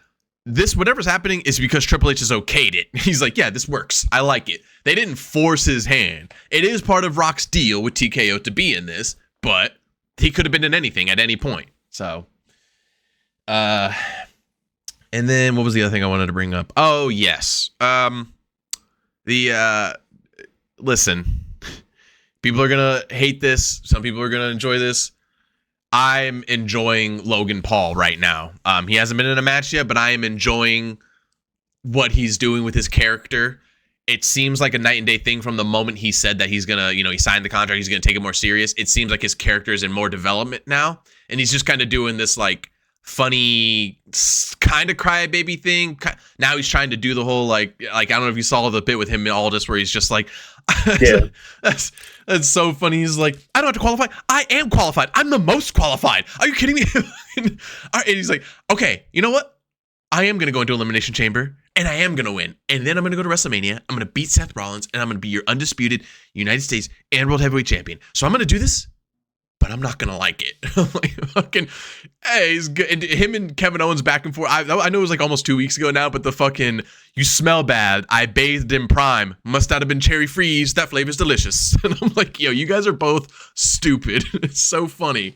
This, whatever's happening, is because Triple H has okayed it. He's like, yeah, this works. I like it. They didn't force his hand. It is part of Rock's deal with TKO to be in this, but he could have been in anything at any point. So, and then what was the other thing I wanted to bring up? Oh, yes. Listen, people are going to hate this. Some people are going to enjoy this. I'm enjoying Logan Paul right now. He hasn't been in a match yet, but I am enjoying what he's doing with his character. It seems like a night and day thing from the moment he said that he's going to, you know, he signed the contract, he's going to take it more serious. It seems like his character is in more development now. And he's just kind of doing this like funny kind of crybaby thing. Now he's trying to do the whole like I don't know if you saw the bit with him and Aldis where he's just like, yeah. That's so funny. He's like, I don't have to qualify. I am qualified. I'm the most qualified. Are you kidding me? And he's like, okay, you know what? I am going to go into Elimination Chamber and I am going to win. And then I'm going to go to Wrestlemania. I'm going to beat Seth Rollins and I'm going to be your undisputed United States and World Heavyweight Champion. So I'm going to do this, but I'm not going to like it. I'm like, fucking, hey, he's good. And him and Kevin Owens back and forth. I know it was like almost 2 weeks ago now, but the fucking, you smell bad. I bathed in Prime. Must not have been cherry freeze. That flavor's delicious. And I'm like, yo, you guys are both stupid. It's so funny.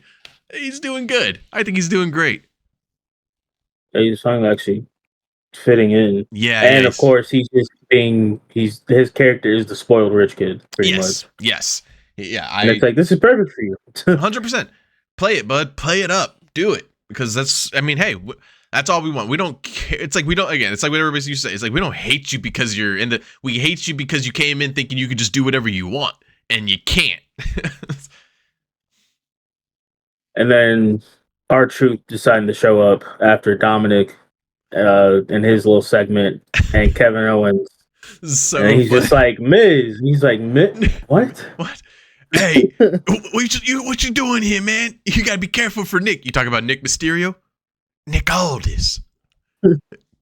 He's doing good. I think he's doing great. He's actually fitting in. Yeah. And of course, his character is the spoiled rich kid, pretty much. Yes. Yeah. And it's like, this is perfect for you. 100%. Play it, bud. Play it up. Do it. Because hey, that's all we want. We don't care. It's like, it's like what everybody used to say. It's like, we don't hate you because we hate you because you came in thinking you could just do whatever you want. And you can't. And then R-Truth deciding to show up after Dominic in his little segment and Kevin Owens. So and he's just like, Miz. And he's like, what? What? Hey, what you doing here, man? You gotta be careful for Nick. You talking about Nick Mysterio? Nick Aldis.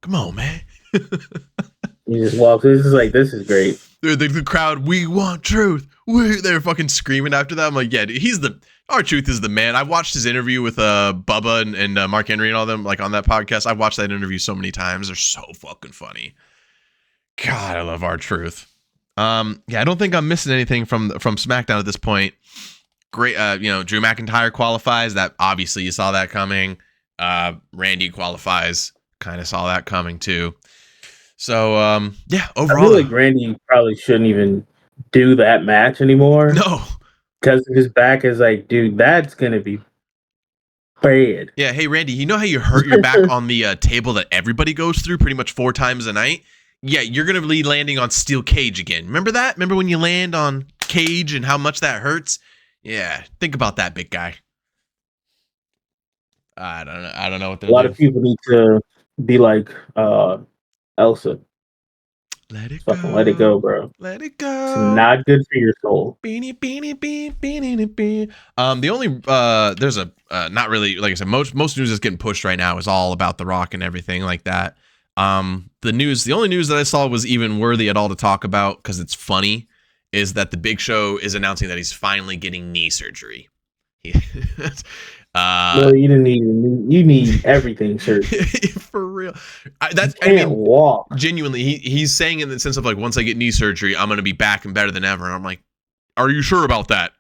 Come on, man. He just walks. This is great. The crowd, we want truth. They're fucking screaming after that. I'm like, yeah, dude, R-Truth is the man. I watched his interview with Bubba and Mark Henry and all them, like on that podcast. I watched that interview so many times. They're so fucking funny. God, I love R-Truth. Yeah, I don't think I'm missing anything from SmackDown at this point. Great, Drew McIntyre qualifies. That obviously you saw that coming. Randy qualifies. Kind of saw that coming too. So yeah, overall, I feel like Randy probably shouldn't even do that match anymore. No, because his back is like, dude, that's gonna be bad. Yeah, hey Randy, you know how you hurt your back on the table that everybody goes through pretty much 4 times a night? Yeah, you're gonna be landing on steel cage again. Remember that? Remember when you land on cage and how much that hurts? Yeah, think about that, big guy. I don't know what they're doing. A lot of people need to be like Elsa. Let it go. Let it go, bro. Let it go. It's not good for your soul. The only there's a not really, like I said, most news that's getting pushed right now is all about The Rock and everything like that. The only news that I saw was even worthy at all to talk about because it's funny is that the Big Show is announcing that he's finally getting knee surgery. No, you didn't need. You need everything, sir. For real. Walk. Genuinely, he's saying in the sense of like, once I get knee surgery, I'm gonna be back and better than ever. And I'm like, are you sure about that?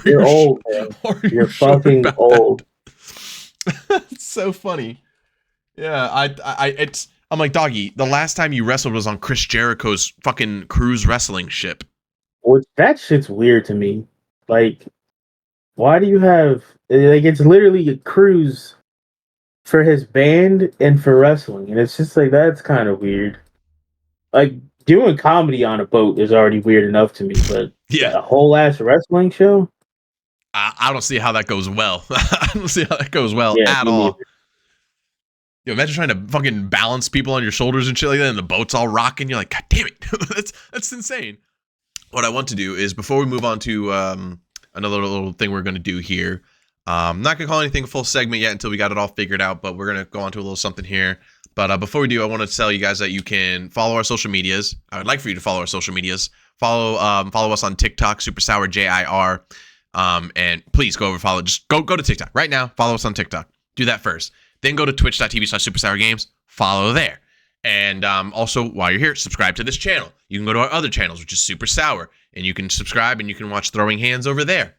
You're old, man. You're fucking old. It's so funny. Yeah, I'm like, doggy, the last time you wrestled was on Chris Jericho's fucking cruise wrestling ship. Which that shit's weird to me. Like, why do you have it's literally a cruise for his band and for wrestling, and it's just like that's kind of weird. Like doing comedy on a boat is already weird enough to me, but yeah, a whole ass wrestling show. I don't see how that goes well. I don't see how that goes well at all. You imagine trying to fucking balance people on your shoulders and shit like that, and the boat's all rocking. You're like, God damn it, that's insane. What I want to do is before we move on to another little thing we're going to do here. I'm not going to call anything a full segment yet until we got it all figured out, but we're going to go on to a little something here. But before we do, I want to tell you guys that you can follow our social medias. I would like for you to follow our social medias. Follow us on TikTok, Super Sour JIR. And please go over follow. Just go to TikTok right now. Follow us on TikTok. Do that first. Then go to twitch.tv/supersourgames. Follow there. And also, while you're here, subscribe to this channel. You can go to our other channels, which is Super Sour. And you can subscribe and you can watch Throwing Hands over there.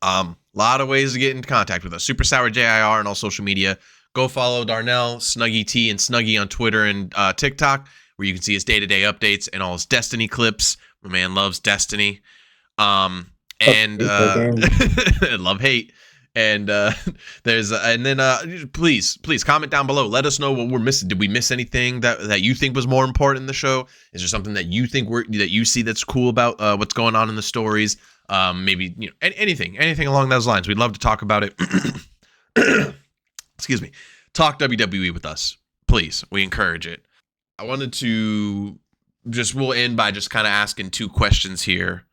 A lot of ways to get in contact with us. Super Sour JIR on all social media. Go follow Darnell, Snuggy T, and Snuggy on Twitter and TikTok, where you can see his day-to-day updates and all his Destiny clips. My man loves Destiny. Love hate. And please comment down below. Let us know what we're missing. Did we miss anything that you think was more important in the show? Is there something that you think that you see that's cool about what's going on in the stories? Maybe anything along those lines. We'd love to talk about it. Excuse me. Talk WWE with us, please. We encourage it. I wanted to we'll end by just kind of asking 2 questions here.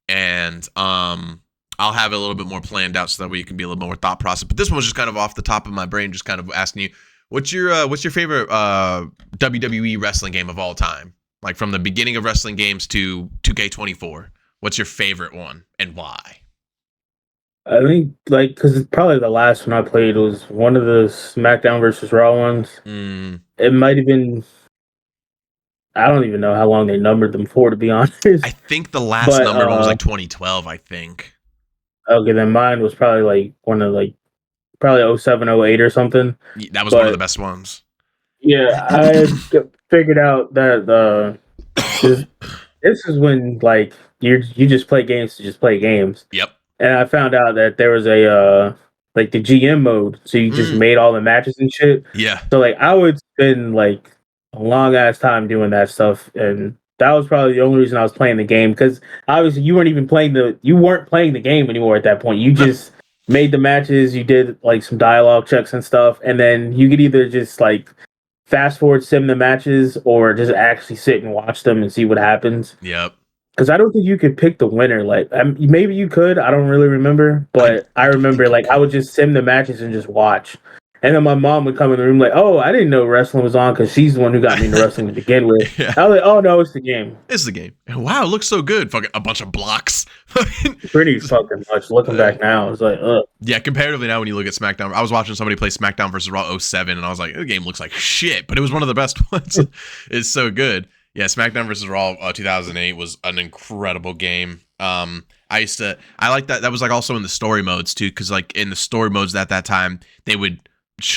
and I'll have it a little bit more planned out so that way you can be a little more thought process. But this one was just kind of off the top of my brain, just kind of asking you, what's your favorite WWE wrestling game of all time? Like from the beginning of wrestling games to 2K24. What's your favorite one and why? I think like because probably the last one I played was one of the SmackDown versus Raw ones. It might have been. I don't even know how long they numbered them for, to be honest. I think the last numbered one was like 2012. I think. Okay, then mine was probably like one of like probably 07, 08 or something. That was one of the best ones. Yeah, I figured out that this is when like you just play games to just play games. Yep. And I found out that there was a like the GM mode, so you just made all the matches and shit. Yeah. So like I would spend like a long ass time doing that stuff, and that was probably the only reason I was playing the game, because obviously you weren't playing the game anymore at that point. You just made the matches, you did like some dialogue checks and stuff, and then you could either just like fast forward sim the matches or just actually sit and watch them and see what happens. Yep. Because I don't think you could pick the winner. Like maybe you could. I don't really remember, but I remember like I would just sim the matches and just watch. And then my mom would come in the room like, "Oh, I didn't know wrestling was on," because she's the one who got me into wrestling to begin with. Yeah. I was like, "Oh no, it's the game." It's the game. Wow, it looks so good. Fucking a bunch of blocks. Pretty fucking much. Looking back now, it's like, ugh. Yeah, comparatively now when you look at SmackDown, I was watching somebody play SmackDown versus Raw 07, and I was like, the game looks like shit, but it was one of the best ones. It's so good. Yeah, SmackDown versus Raw 2008 was an incredible game. I like that. That was like also in the story modes too, because like in the story modes at that time, they would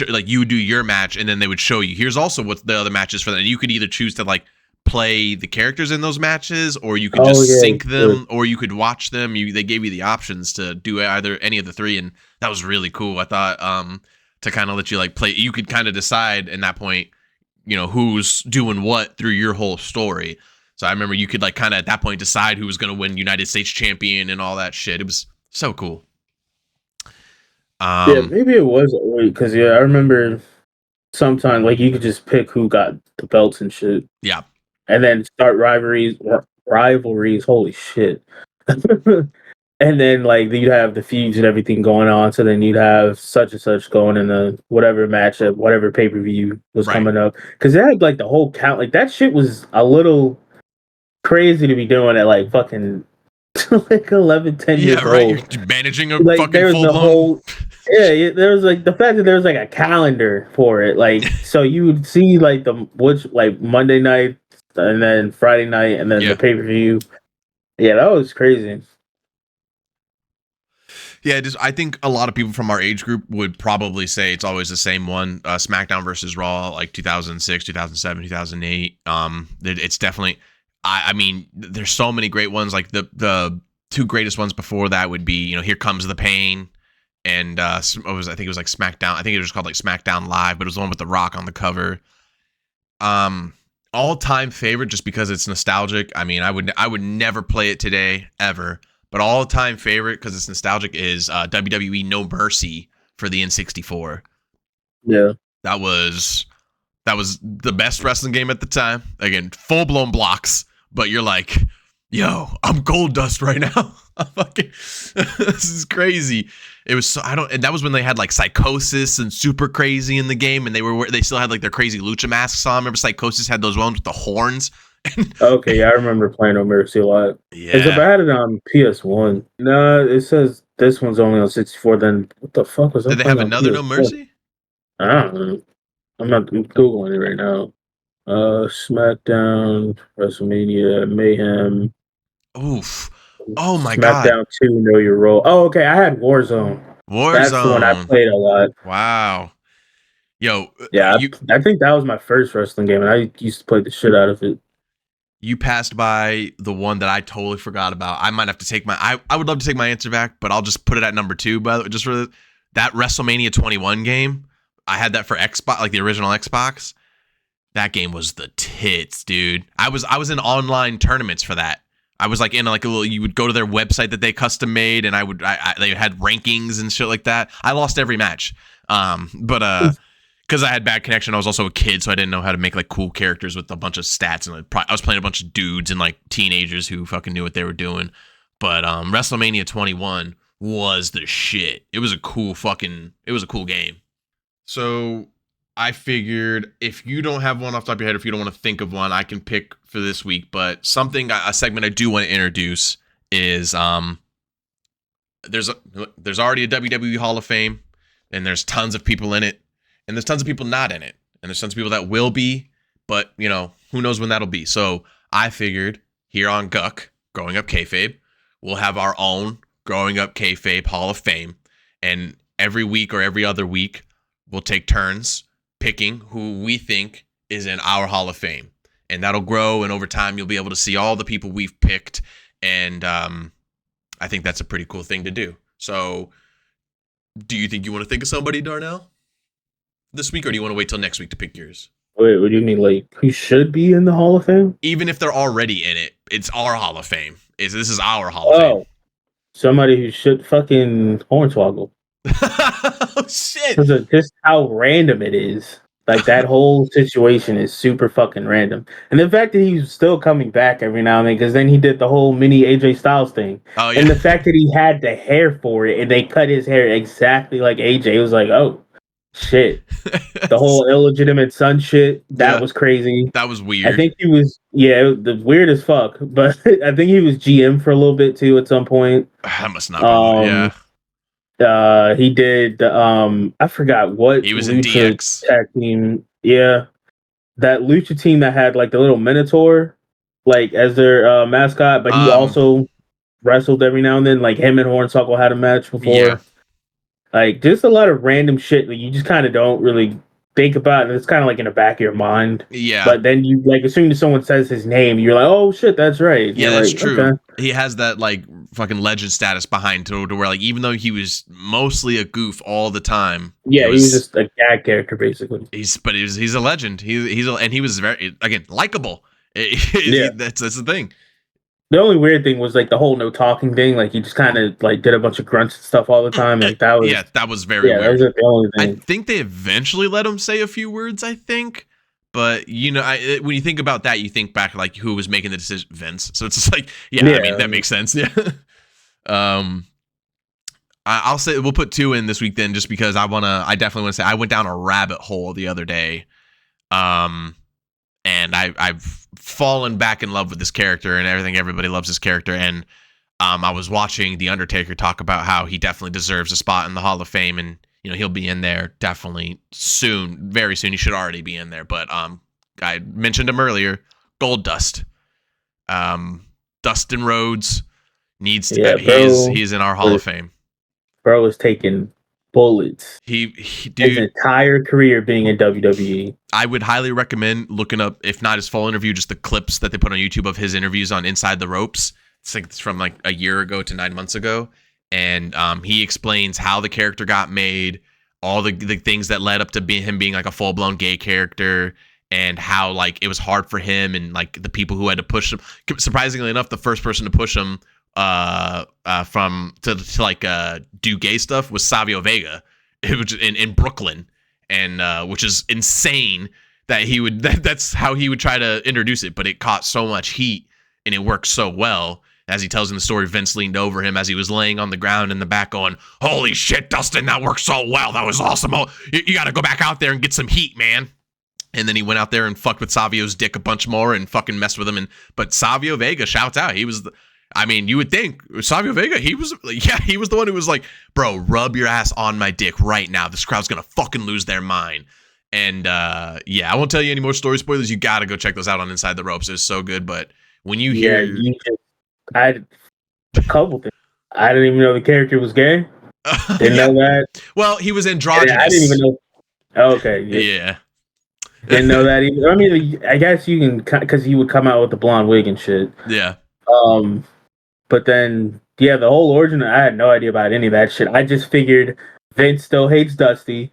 like you would do your match, and then they would show you here's also what the other matches for that, and you could either choose to like play the characters in those matches, or you could just sync them, or you could watch them. They gave you the options to do either any of the three, and that was really cool. I thought to kind of let you like play, you could kind of decide in that point, you know, who's doing what through your whole story. So I remember you could like kind of at that point decide who was going to win United States champion and all that shit. It was so cool. Yeah, maybe it was because I remember sometimes like you could just pick who got the belts and shit. Yeah, and then start rivalries. Holy shit! And then like you'd have the feuds and everything going on. So then you'd have such and such going in the whatever matchup, whatever pay per view was coming up. Because they had like the whole count. Like that shit was a little crazy to be doing at like fucking like 11, 10 years old. You're managing a like, fucking there was full the blown. whole. Yeah, there was like the fact that there was like a calendar for it. Like so you would see like like Monday night and then Friday night and then the pay per view. Yeah, that was crazy. Yeah, I think a lot of people from our age group would probably say it's always the same one. SmackDown versus Raw, like 2006, 2007, 2008. It's definitely. I mean, there's so many great ones. Like the two greatest ones before that would be, you know, Here Comes the Pain, and I think it was like SmackDown. I think it was called like SmackDown Live, but it was the one with The Rock on the cover. All-time favorite, just because it's nostalgic. I mean, I would never play it today ever. But all-time favorite, because it's nostalgic, is WWE No Mercy for the N64. Yeah. That was the best wrestling game at the time. Again, full-blown blocks, but you're like, yo, I'm gold dust right now. This is crazy. It was and that was when they had like Psychosis and Super Crazy in the game, and they still had like their crazy lucha masks on. Remember Psychosis had those ones with the horns? Okay, yeah, I remember playing No Mercy a lot. Yeah. It's about it on PS1. No, it says this one's only on 64. Then what the fuck was that? Did they have another PS4? No Mercy? I don't know. I'm not Googling it right now. SmackDown, WrestleMania, Mayhem. Oof. Oh my god. SmackDown 2, Know Your Role. Oh, okay, I had Warzone. That's the one I played a lot. Wow. Yo. Yeah, I think that was my first wrestling game, and I used to play the shit out of it. You passed by the one that I totally forgot about. I might have to take I would love to take my answer back, but I'll just put it at number 2. But just for that WrestleMania 21 game, I had that for Xbox, like the original Xbox. That game was the tits, dude. I was in online tournaments for that. I was like in like a little. You would go to their website that they custom made, and they had rankings and shit like that. I lost every match, but because I had bad connection, I was also a kid, so I didn't know how to make like cool characters with a bunch of stats, and I was playing a bunch of dudes and like teenagers who fucking knew what they were doing. But WrestleMania 21 was the shit. It was a cool game. So I figured if you don't have one off the top of your head, if you don't want to think of one, I can pick for this week. But a segment I do want to introduce is there's already a WWE Hall of Fame, and there's tons of people in it, and there's tons of people not in it, and there's tons of people that will be, but who knows when that'll be. So I figured here on Guck, Growing Up Kayfabe, we'll have our own Growing Up Kayfabe Hall of Fame, and every week or every other week, we'll take turns picking who we think is in our Hall of Fame. And that'll grow, and over time, you'll be able to see all the people we've picked, and I think that's a pretty cool thing to do. So, do you think you want to think of somebody, Darnell, this week, or do you want to wait till next week to pick yours? Wait, what do you mean, like, who should be in the Hall of Fame? Even if they're already in it, it's our Hall of Fame. This is our Hall of Fame. Somebody who should fucking Hornswoggle. Oh, shit. Because of just how random it is. Like, that whole situation is super fucking random. And the fact that he's still coming back every now and then, because then he did the whole mini AJ Styles thing. Oh, yeah. And the fact that he had the hair for it, and they cut his hair exactly like AJ, it was like, oh, shit. The whole illegitimate son shit, that was crazy. That was weird. I think he was, the weird as fuck. But I think he was GM for a little bit, too, at some point. That must not be, yeah. He did I forgot what he was in DX tag team. Yeah. That Lucha team that had like the little Minotaur like as their mascot, but he also wrestled every now and then. Like him and Hornswoggle had a match before. Yeah. Like just a lot of random shit that you just kind of don't really think about, and it's kind of like in the back of your mind. Yeah. But then you like as soon as someone says his name, you're like, oh shit, that's right. Yeah, you're that's like, true. Okay. He has that like fucking legend status behind to where like even though he was mostly a goof all the time. Yeah, he was just a gag character basically. He's a legend. And he was very again likable. Yeah, that's the thing. The only weird thing was like the whole no talking thing. Like he just kind of like did a bunch of grunts and stuff all the time. Like that was that was very weird. That was the only thing. I think they eventually let him say a few words. I think, but when you think about that, you think back like who was making the decision, Vince. So it's just like I mean that makes sense. Yeah. I'll say we'll put two in this week then, just because I definitely want to say I went down a rabbit hole the other day. And I've fallen back in love with this character and everything. Everybody loves this character. And I was watching The Undertaker talk about how he definitely deserves a spot in the Hall of Fame. And, he'll be in there definitely soon, very soon. He should already be in there. But I mentioned him earlier, Gold Dust. Dustin Rhodes needs to he's in our Hall of Fame. Bro is taking bullets. Dude, his entire career being in WWE. I would highly recommend looking up, if not his full interview, just the clips that they put on YouTube of his interviews on Inside the Ropes. It's from like a year ago to 9 months ago, and he explains how the character got made, all the things that led up to him being like a full blown gay character, and how like it was hard for him and like the people who had to push him. Surprisingly enough, the first person to push him to do gay stuff was Savio Vega, which in Brooklyn, and which is insane that he would that's how he would try to introduce it, but it caught so much heat and it worked so well. As he tells in the story, Vince leaned over him as he was laying on the ground in the back going, "Holy shit, Dustin, that worked so well. That was awesome. Oh, you got to go back out there and get some heat, man." And then he went out there and fucked with Savio's dick a bunch more and fucking messed with him. But Savio Vega shouts out. He was you would think Savio Vega, he was the one who was like, "Bro, rub your ass on my dick right now. This crowd's going to fucking lose their mind." And I won't tell you any more story spoilers. You got to go check those out on Inside the Ropes. It's so good. But when you hear... I had a couple things. I didn't even know the character was gay. Didn't know that. Well, he was androgynous. I didn't even know. Okay. Yeah. Didn't know that either. I mean, I guess you can, because he would come out with the blonde wig and shit. Yeah. But then, the whole origin, I had no idea about any of that shit. I just figured Vince still hates Dusty.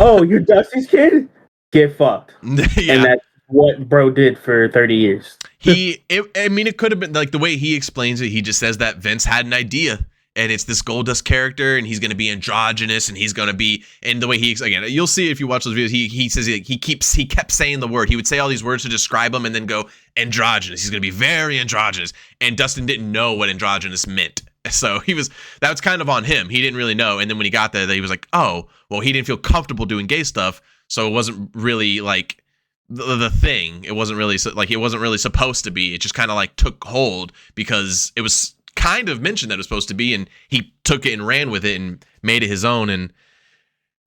Oh, you're Dusty's kid? Get fucked. Yeah. And that's what bro did for 30 years. It could have been like the way he explains it. He just says that Vince had an idea and it's this Goldust character, and he's going to be androgynous, and he's going to be, and the way again, you'll see if you watch those videos, he says he kept saying the word. He would say all these words to describe him and then go androgynous. He's going to be very androgynous, and Dustin didn't know what androgynous meant. So that was kind of on him. He didn't really know. And then when he got there, he was like, oh, well, he didn't feel comfortable doing gay stuff. So it wasn't really like the thing. It wasn't really supposed to be. It just kind of like took hold because it was kind of mentioned that it was supposed to be. And he took it and ran with it and made it his own. And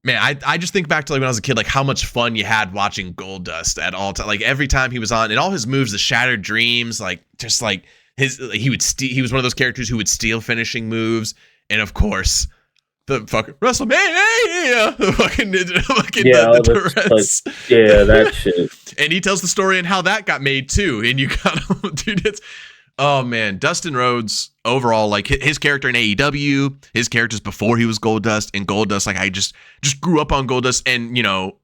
man, I just think back to like when I was a kid, like how much fun you had watching Goldust at all time. Like every time he was on, and all his moves, the Shattered Dreams, like just like, he was one of those characters who would steal finishing moves, and of course, the fucking Wrestlemania, the fucking the Tourette's. That shit. And he tells the story and how that got made too. And you got, dude, it's, oh man, Dustin Rhodes overall, like his character in AEW, his characters before he was Goldust, and Goldust, like I just grew up on Goldust, and you know,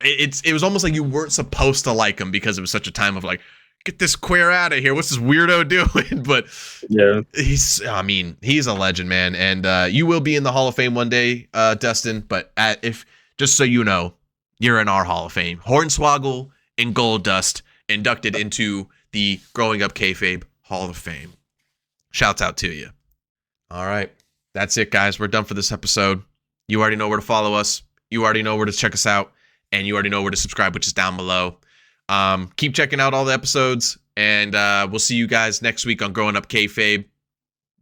it was almost like you weren't supposed to like him because it was such a time of like, get this queer out of here. What's this weirdo doing? But yeah, he's a legend, man. And you will be in the Hall of Fame one day, Dustin. But if just so you know, you're in our Hall of Fame. Hornswoggle and Goldust inducted into the Growing Up Kayfabe Hall of Fame. Shouts out to you. All right. That's it, guys. We're done for this episode. You already know where to follow us. You already know where to check us out. And you already know where to subscribe, which is down below. Keep checking out all the episodes, and we'll see you guys next week on Growing Up Kayfabe.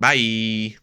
Bye.